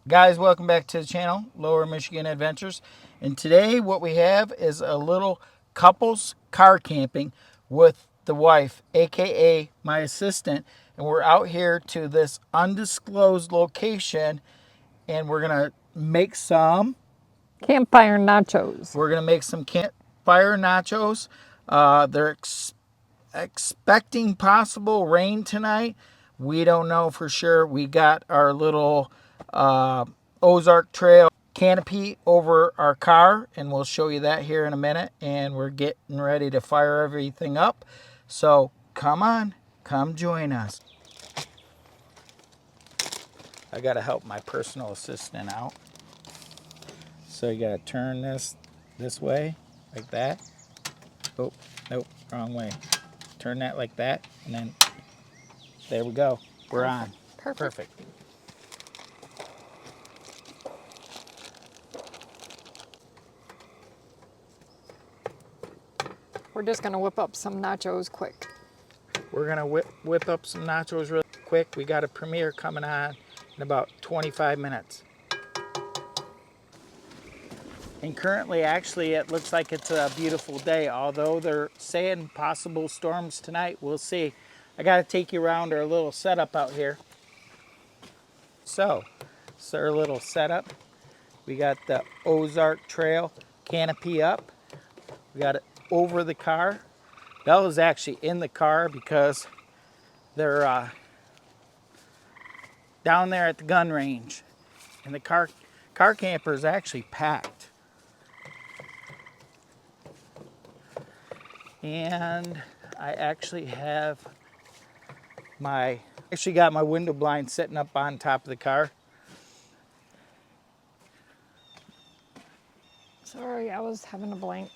Guys, welcome back to the channel, Lower Michigan Adventures. And today what we have is a little couples car camping with the wife, aka my assistant. And we're out here to this undisclosed location and we're gonna make some Campfire nachos. campfire nachos. They're expecting possible rain tonight. We don't know for sure. We got our little Ozark Trail canopy over our car, and we'll show you that here in a minute. And we're getting ready to fire everything up. So come on, come join us. I got to help my personal assistant out. So you got to turn this way, like that. Oh, nope, wrong way. Turn that like that, and then there we go. We're on. Perfect. We're just gonna whip up some nachos quick. We're gonna whip up some nachos real quick. We got a premiere coming on in about 25 minutes. And currently, actually, it looks like it's a beautiful day, although they're saying possible storms tonight. We'll see. I gotta take you around our little setup out here. So, it's our little setup. We got the Ozark Trail canopy up. We got it over the car. Bella's actually in the car because they're down there at the gun range. And the car camper is actually packed. And I actually got my window blind sitting up on top of the car. Sorry, I was having a blank.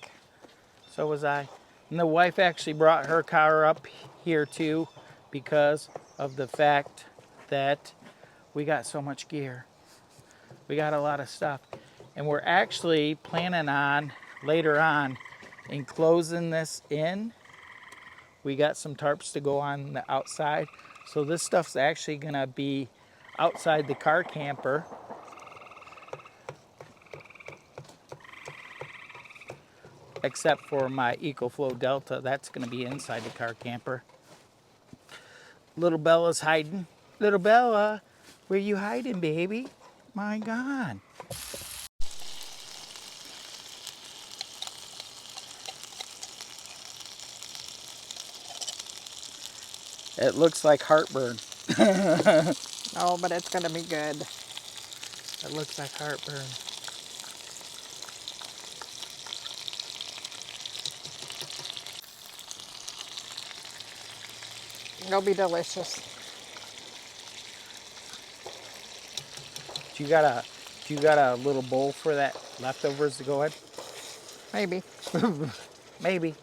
So was I. And the wife actually brought her car up here too because of the fact that we got so much gear. We got a lot of stuff. And we're actually planning on later on enclosing this in. We got some tarps to go on the outside. So this stuff's actually gonna be outside the car camper. Except for my EcoFlow Delta, that's gonna be inside the car camper. Little Bella's hiding. Little Bella, where you hiding, baby? My God. It looks like heartburn. Oh, but it's gonna be good. It looks like heartburn. It'll be delicious. Do you got a little bowl for that leftovers to go in? Maybe. Maybe.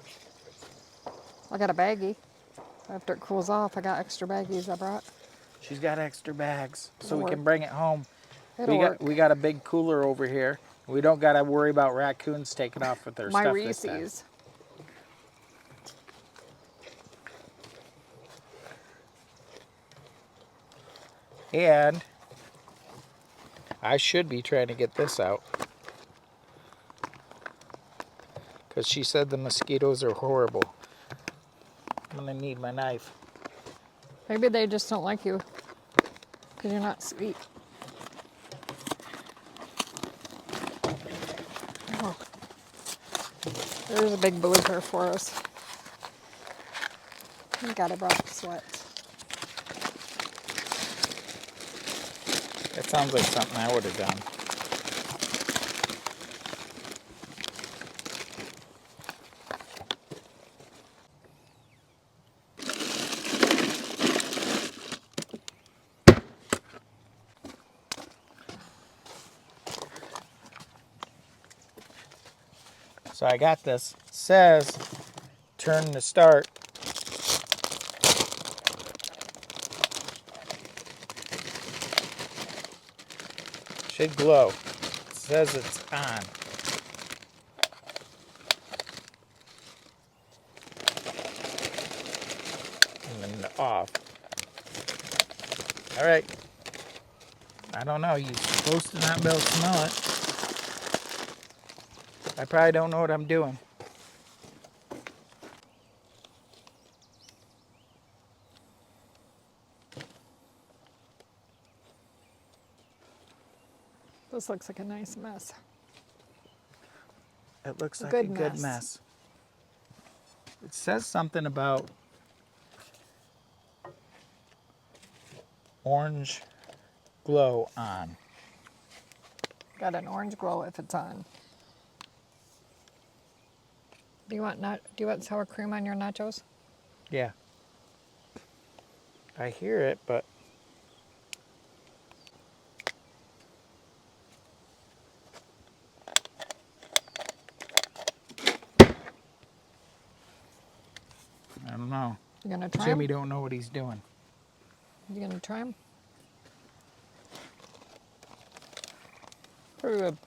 I got a baggie. After it cools off, I got extra baggies I brought. She's got extra bags, so It'll we work. can bring it home. It'll work. We got a big cooler over here. We don't got to worry about raccoons taking off with their My stuff this time. Reese's. And I should be trying to get this out because she said the mosquitoes are horrible. I'm gonna need my knife. Maybe they just don't like you because you're not sweet. Oh. There's a big blooper for us. Thank God I brought the sweat. That sounds like something I would have done. So I got this. It says turn to start. Should glow. It says it's on. And then off. All right. I don't know. You're supposed to not be able to smell it. I probably don't know what I'm doing. This looks like a nice mess. It looks like a Good good mess. mess. It says something about orange glow on. Got an orange glow if it's on. Do you want sour cream on your nachos? Yeah. I hear it, but I don't know. You gonna try Jimmy them? don't know what he's doing. You gonna try them? Pretty good.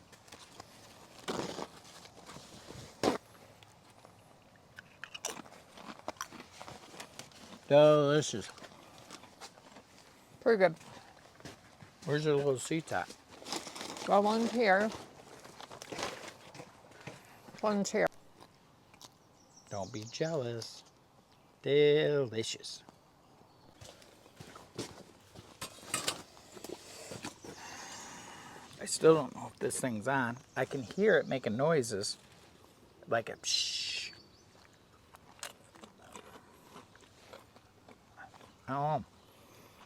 Delicious. Pretty good. Where's your little sea top? Well, one's here. One's here. Don't be jealous. Delicious. I still don't know if this thing's on. I can hear it making noises. Like a pshh. I don't know.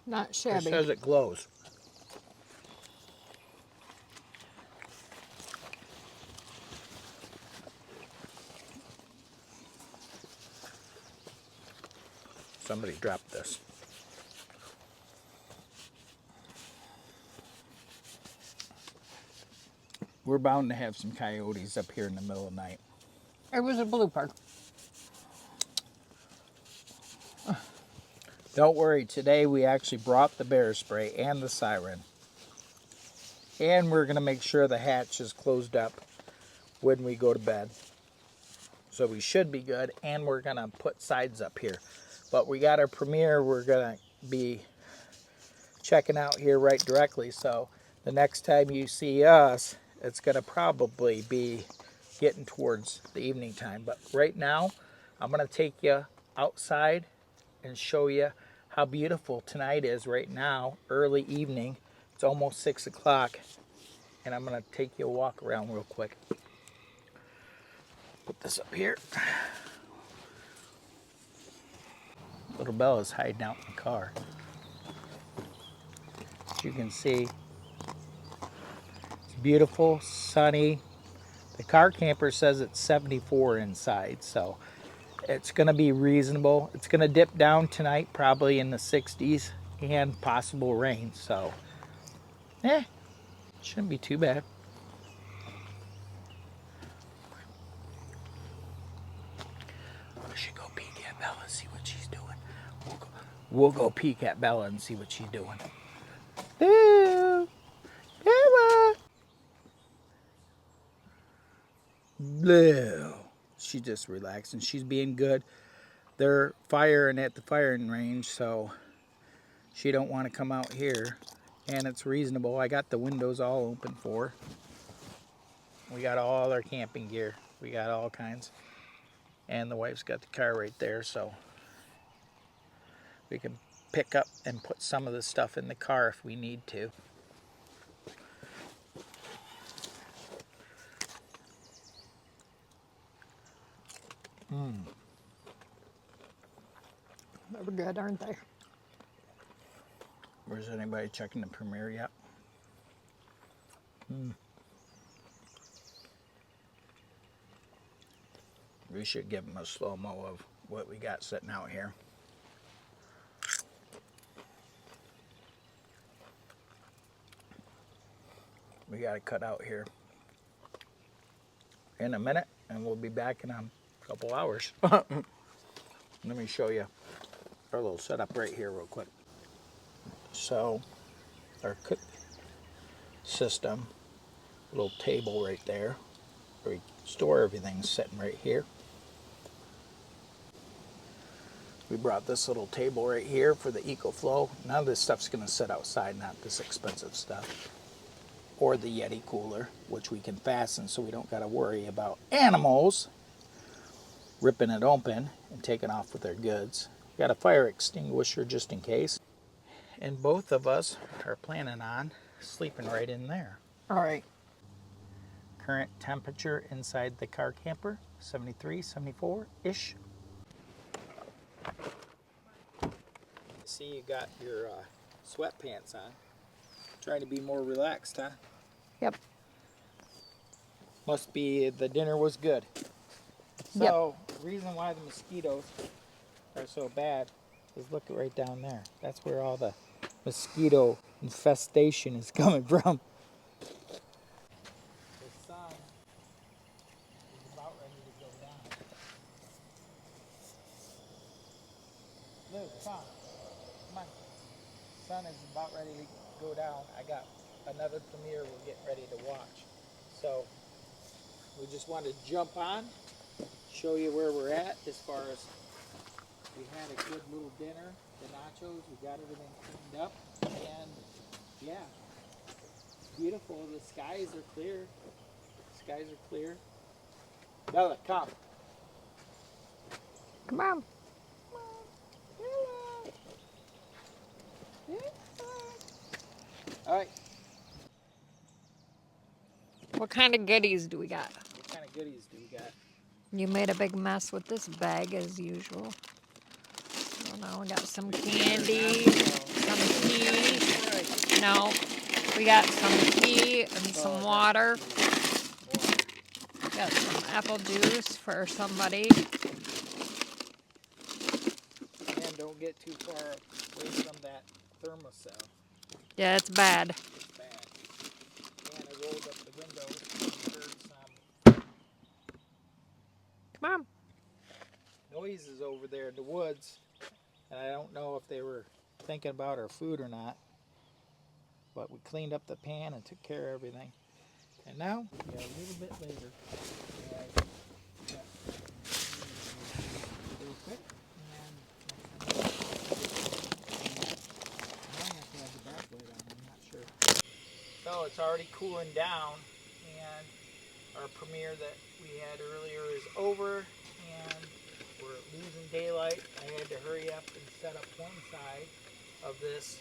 Not It shabby. says it glows. Somebody dropped this. We're bound to have some coyotes up here in the middle of the night. It was a blooper. Don't worry, today we actually brought the bear spray and the siren. And we're going to make sure the hatch is closed up when we go to bed. So we should be good, and we're going to put sides up here. But we got our premiere we're going to be checking out here right directly. So the next time you see us, it's going to probably be getting towards the evening time. But right now, I'm going to take you outside and show you how beautiful tonight is right now, early evening. It's almost 6 o'clock, and I'm going to take you a walk around real quick. Put this up here. Little Bella's hiding out in the car. As you can see, it's beautiful, sunny. The car camper says it's 74 inside, so it's going to be reasonable. It's going to dip down tonight, probably in the 60s, and possible rain, so shouldn't be too bad. I should go peek at Bella and see what she's doing. We'll go peek at Bella and see what she's doing. Boo! Bella! Blue. She's just relaxing. She's being good. They're firing at the firing range, so she don't want to come out here. And it's reasonable. I got the windows all open for her. We got all our camping gear. We got all kinds. And the wife's got the car right there, so we can pick up and put some of the stuff in the car if we need to. They were good, aren't they? Where's anybody checking the premiere yet? We should give them a slow-mo of what we got sitting out here. We got to cut out here in a minute, and we'll be back in a couple hours. Let me show you our little setup right here real quick. So, our cook system, little table right there, where we store everything, sitting right here. We brought this little table right here for the EcoFlow. None of this stuff's going to sit outside, not this expensive stuff. Or the Yeti cooler, which we can fasten so we don't got to worry about animals ripping it open and taking off with their goods. Got a fire extinguisher just in case. And both of us are planning on sleeping right in there. All right. Current temperature inside the car camper, 73, 74-ish. See, you got your sweatpants on. Trying to be more relaxed, huh? Yep. Must be the dinner was good. So, the reason why the mosquitoes are so bad is look right down there. That's where all the mosquito infestation is coming from. The sun is about ready to go down. Look, come on. Sun is about ready to go down. I got another premiere we're getting ready to watch. So we just wanted to jump on, show you where we're at as far as we had a good little dinner, the nachos, we got everything cleaned up, and yeah, it's beautiful. The skies are clear. Skies are clear. Bella, come. Come on. All right. What kind of goodies do we got? What kind of goodies do we got? You made a big mess with this bag as usual. So now we got some candy, some tea. No, we got some tea and some water. Got some apple juice for somebody. And don't get too far away from that thermocell. Yeah, it's bad. It's bad. And I rolled up the window and heard some Come on. noises over there in the woods. And I don't know if they were thinking about our food or not. But we cleaned up the pan and took care of everything. And now, yeah, a little bit later, real quick. And I have to have the backlight on, I'm not sure. So it's already cooling down, and our premiere that we had earlier is over, and we're losing daylight. I had to hurry up and set up one side of this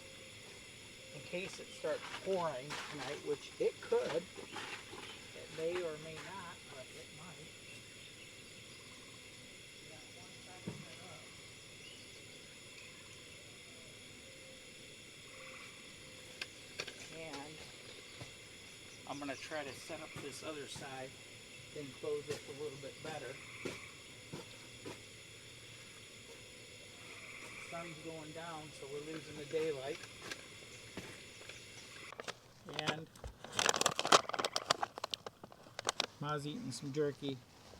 in case it starts pouring tonight, which it could. It may or may not, but it might. We got one side set up. And I'm going to try to set up this other side, then close it a little bit better. The sun's going down, so we're losing the daylight. And Ma's eating some jerky.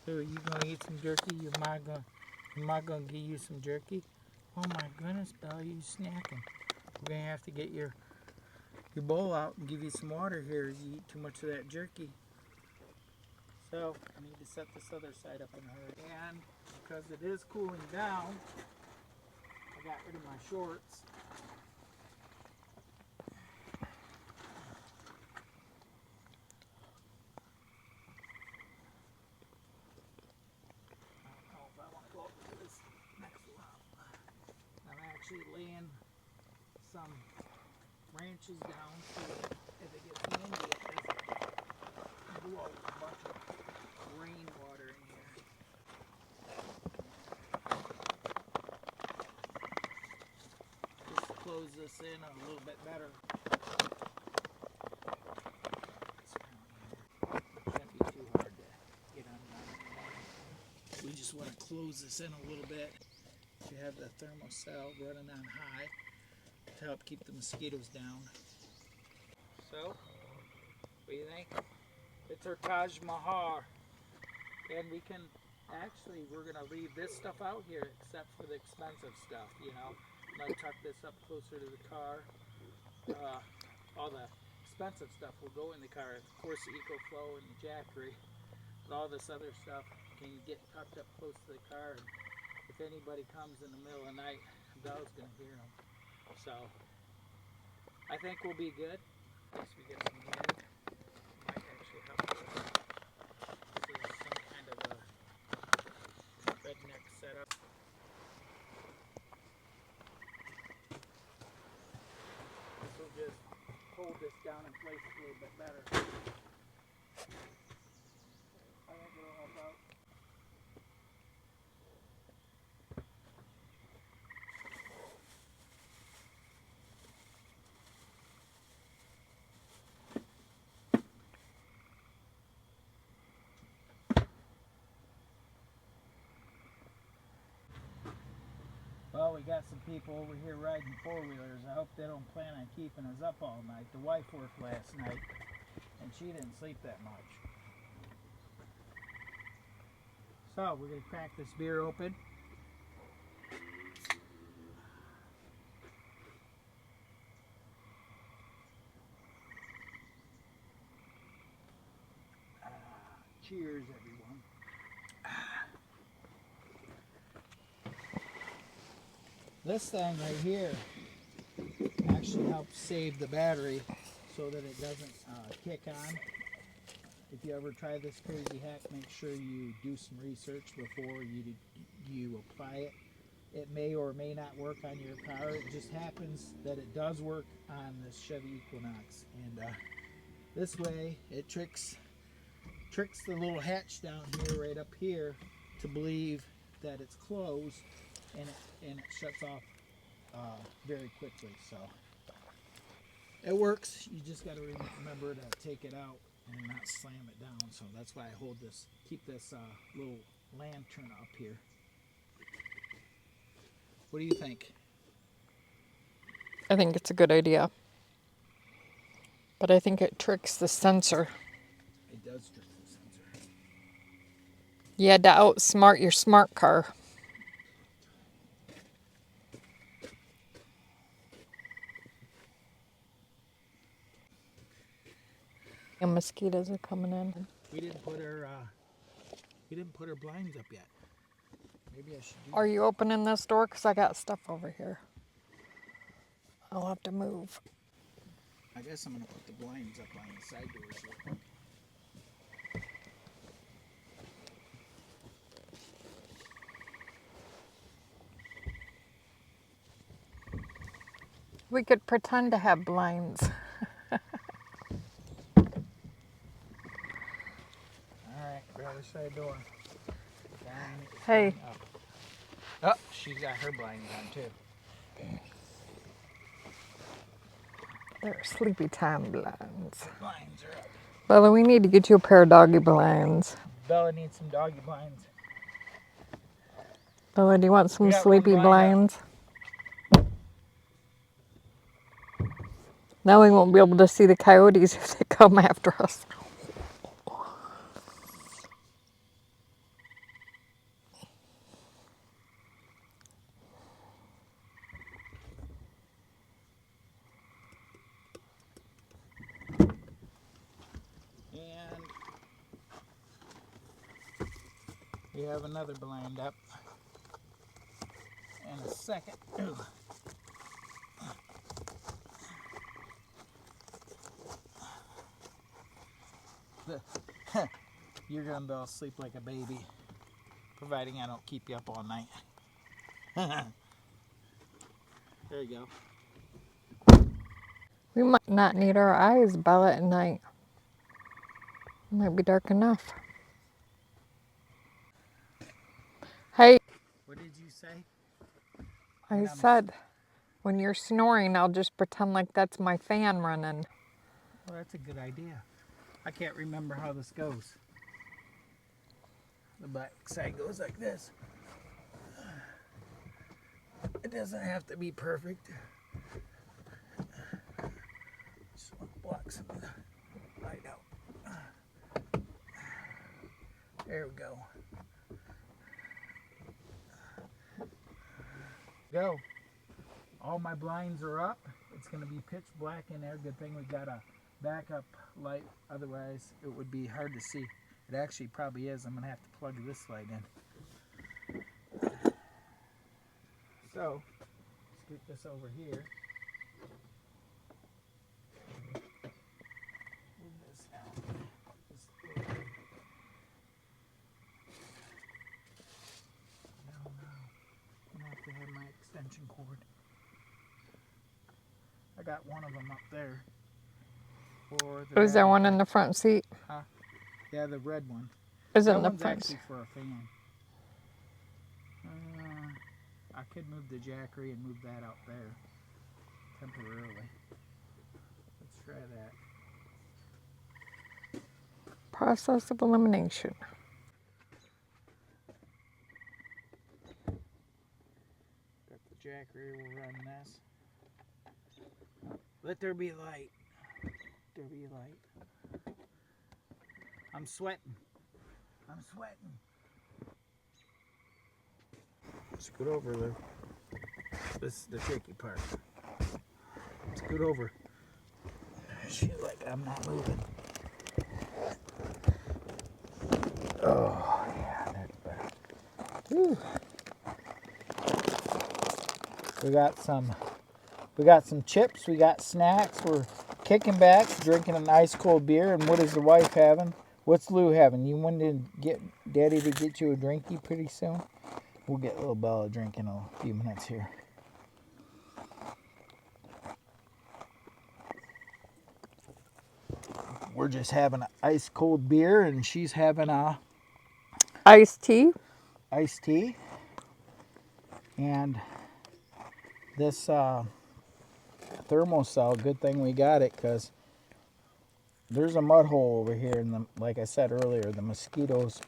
Are you gonna eat some jerky? Your ma gonna give you some jerky? Oh my goodness, Bella, you snacking. We're gonna have to get your bowl out and give you some water here as you eat too much of that jerky. So I need to set this other side up in a hurry. And because it is cooling down, I got rid of my shorts. Actually laying some branches down so that if it gets windy, it doesn't blow a bunch of rainwater in here. Just close this in a little bit better. It shouldn't be too hard to get undone. We just want to close this in a little bit. You have the thermocell running on high to help keep the mosquitoes down. So, what do you think? It's our Taj Mahal. And we can, actually, we're going to leave this stuff out here except for the expensive stuff, you know. I'm going to tuck this up closer to the car. All the expensive stuff will go in the car. Of course, the EcoFlow and the Jackery. But all this other stuff can get tucked up close to the car. And if if anybody comes in the middle of the night, Belle's gonna hear them. So I think we'll be good. At least we get some wind. Might actually help us. This is some kind of a redneck setup. This will just hold this down in place a little bit better. I think it'll help out. Well, we got some people over here riding four-wheelers. I hope they don't plan on keeping us up all night. The wife worked last night, and she didn't sleep that much. So, we're going to crack this beer open. Cheers, everyone. This thing right here actually helps save the battery so that it doesn't kick on. If you ever try this crazy hack, make sure you do some research before you apply it. It may or may not work on your car. It just happens that it does work on this Chevy Equinox. And this way, it tricks the little hatch down here, right up here, to believe that it's closed, and it shuts off very quickly. So it works. You just got to remember to take it out and not slam it down. So that's why I keep this little lantern up here. What do you think? I think it's a good idea. But I think it tricks the sensor. It does trick the sensor. You had to outsmart your smart car. And mosquitoes are coming in. We didn't put our blinds up yet. Maybe I should do Are you opening this door? Because I got stuff over here. I'll have to move. I guess I'm gonna put the blinds up on the side doors here. We could pretend to have blinds. Alright, grab the side door. Hey. Oh, she's got her blinds on too. They're sleepy time blinds. Blinds are up. Bella, we need to get you a pair of doggy blinds. Bella needs some doggy blinds. Bella, do you want some We got sleepy one blind blinds? Now we won't be able to see the coyotes if they come after us. And we have another blind up. And a second. Ooh. You're gonna be able to sleep like a baby, providing I don't keep you up all night. There you go. We might not need our eyes, Bella, at night. It might be dark enough. Hey, What did you say? I said, when you're snoring, I'll just pretend like that's my fan running. Well, that's a good idea. I can't remember how this goes. The back side goes like this. It doesn't have to be perfect. Just want to block some of the light out. There we go. Go. All my blinds are up. It's going to be pitch black in there. Good thing we got a backup light. Otherwise, it would be hard to see. It actually probably is. I'm going to have to plug this light in. So, scoot this over here. Move this out. Just over. No, no. I'm gonna have to have my extension cord. I got one of them up there. For the Is there one in rabbit. the front seat? Huh? Yeah, the red one. Is That in the one's front actually seat? for a fan. I could move the jackery and move that out there temporarily. Let's try that. Process of elimination. Got the jackery, we'll run this. Let there be light. Let there be light. I'm sweating. I'm sweating. Scoot over there. This is the tricky part. Scoot over. She's like, I'm not moving. Oh, yeah, that's better. Whew. We got some chips, we got snacks, we're kicking back, drinking an ice cold beer, and what is the wife having? What's Lou having? You want to get Daddy to get you a drinky pretty soon? We'll get little Bella a drink in a few minutes here. We're just having an ice cold beer, and she's having a Iced tea. iced tea. And this thermocell, good thing we got it, because there's a mud hole over here, and like I said earlier, the mosquitoes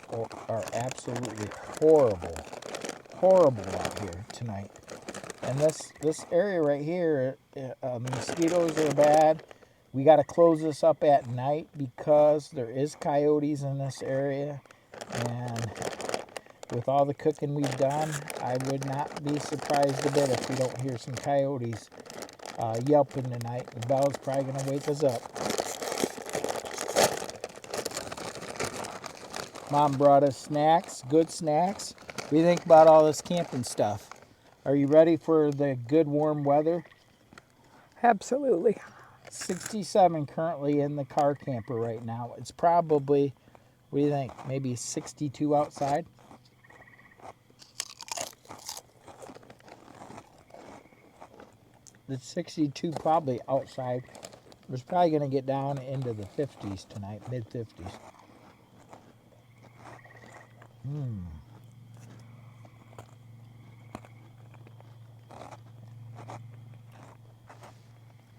are absolutely horrible out here tonight. And this area right here, the mosquitoes are bad. We got to close this up at night because there is coyotes in this area, and with all the cooking we've done, I would not be surprised a bit if we don't hear some coyotes yelping tonight. The bell's probably going to wake us up. Mom brought us snacks, good snacks. What do you think about all this camping stuff? Are you ready for the good warm weather? Absolutely. 67 currently in the car camper right now. It's probably, what do you think, maybe 62 outside? It's 62 probably outside. It's probably going to get down into the 50s tonight, mid 50s.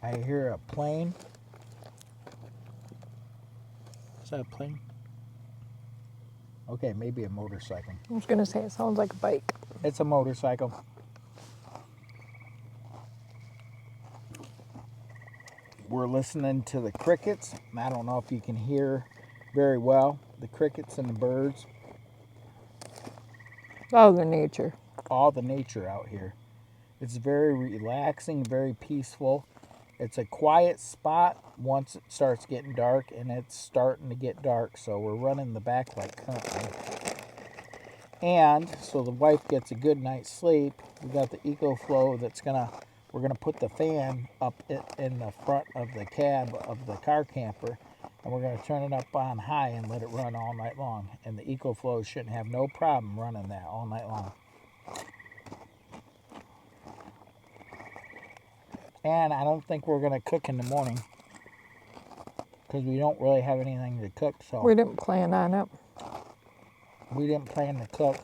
I hear a plane. Is that a plane? Okay, maybe a motorcycle. I was going to say it sounds like a bike. It's a motorcycle. We're listening to the crickets. I don't know if you can hear very well the crickets and the birds. Oh, the nature. All the nature out here. It's very relaxing, very peaceful. It's a quiet spot once it starts getting dark, and it's starting to get dark, so we're running the backlight currently. And so the wife gets a good night's sleep. We got the EcoFlow we're gonna put the fan up in the front of the cab of the car camper, and we're gonna turn it up on high and let it run all night long. And the EcoFlow shouldn't have no problem running that all night long. And I don't think we're gonna cook in the morning because we don't really have anything to cook. So We didn't plan on it. we didn't plan to cook.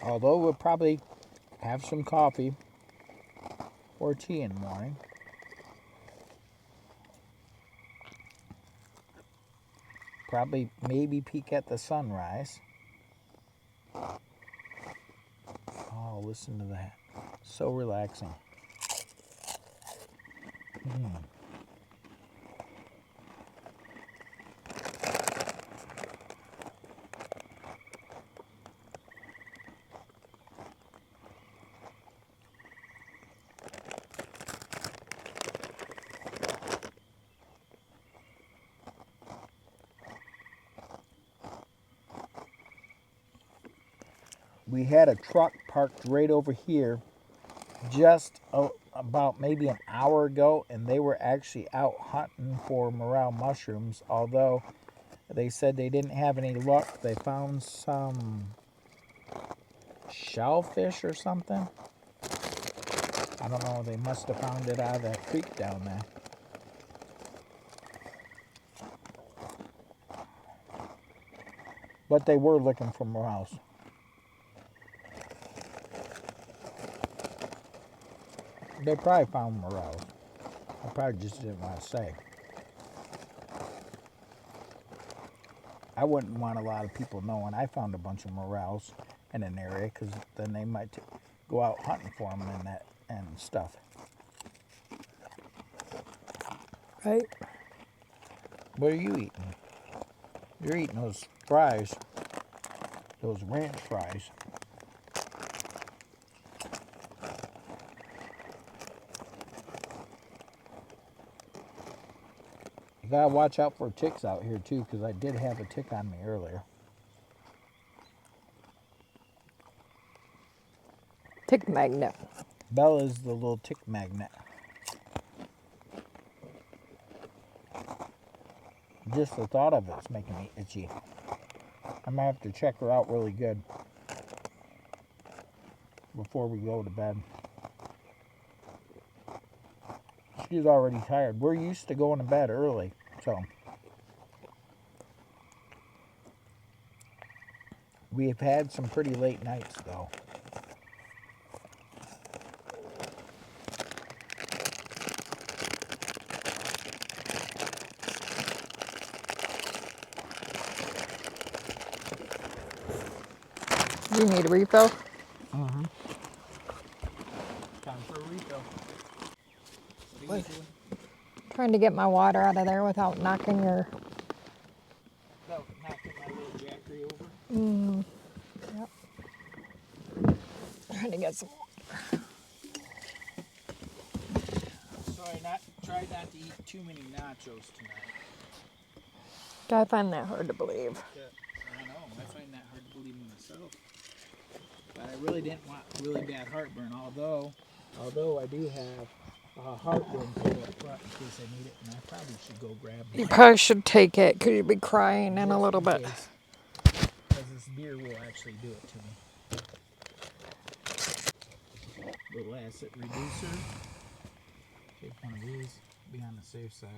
Although we'll probably have some coffee or tea in the morning. Probably maybe peek at the sunrise. Oh, listen to that. So relaxing. we had a truck parked right over here just about maybe an hour ago, and they were actually out hunting for morel mushrooms, although they said they didn't have any luck. They found some shellfish or something. I don't know, they must have found it out of that creek down there. But they were looking for morels. They probably found morels. I probably just didn't want to say. I wouldn't want a lot of people knowing I found a bunch of morels in an area, because then they might go out hunting for them and stuff. Right. What are you eating? You're eating those fries, those ranch fries. You gotta watch out for ticks out here too, because I did have a tick on me earlier. Tick magnet. Bella's the little tick magnet. Just the thought of it's making me itchy. I might have to check her out really good before we go to bed. She's already tired. We're used to going to bed early, so we've had some pretty late nights though. You need a refill? Mm-hmm. Time for a refill. What are you doing? Trying to get my water out of there without knocking your... Without knocking my little jackery over? Yep. Trying to get some water. So I tried not to eat too many nachos tonight. I find that hard to believe. Yeah, I know. I find that hard to believe in myself. But I really didn't want really bad heartburn, although I do have a heartburn pill up front in case I need it, and I probably should go grab one. You probably should take it because you'll be crying in a little bit. Because this beer will actually do it to me. Little acid reducer. Take one of these, be on the safe side.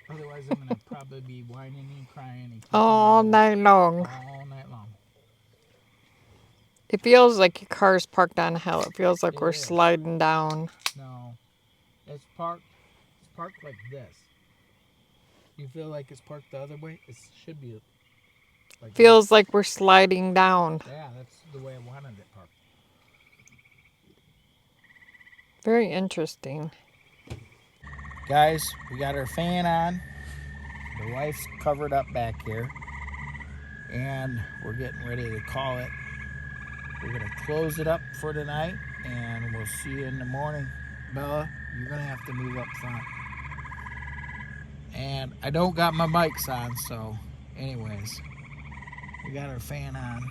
Otherwise, I'm going to probably be whining and crying and All night long. all night long. It feels like your car's parked on a hill. It feels like It we're is. sliding down. No, it's parked like this. You feel like it's parked the other way? It should be like Feels like we're sliding down. Yeah, that's the way I wanted it parked. Very interesting. Guys, we got our fan on. The wife's covered up back here. And we're getting ready to call it. We're going to close it up for tonight, and we'll see you in the morning. Bella, you're going to have to move up front. And I don't got my mics on, so anyways, we got our fan on.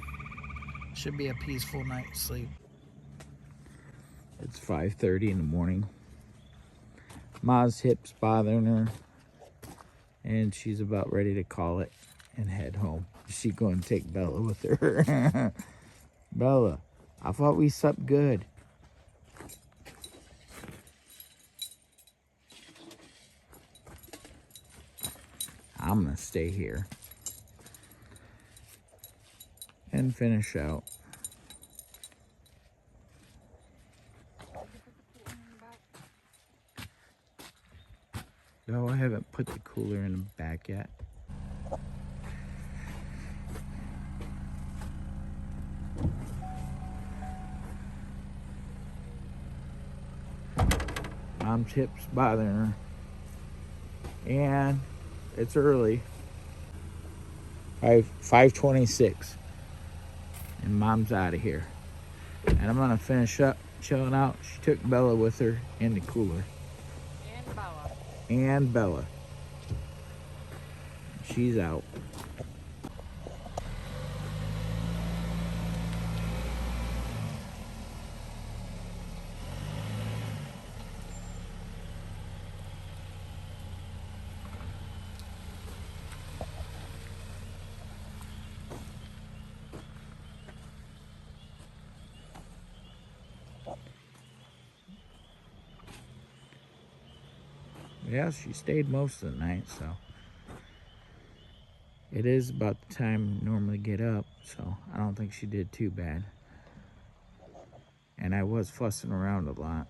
Should be a peaceful night's sleep. It's 5:30 in the morning. Ma's hip's bothering her, and she's about ready to call it and head home. She's going to take Bella with her. Bella, I thought we slept good. I'm going to stay here and finish out. No, I haven't put the cooler in the back yet. Mom's hip's bothering her. And it's early. 5:26. And Mom's out of here. And I'm gonna finish up chilling out. She took Bella with her in the cooler. And Bella. And Bella. She's out. Yeah, she stayed most of the night, so. It is about the time I normally get up, so I don't think she did too bad. And I was fussing around a lot.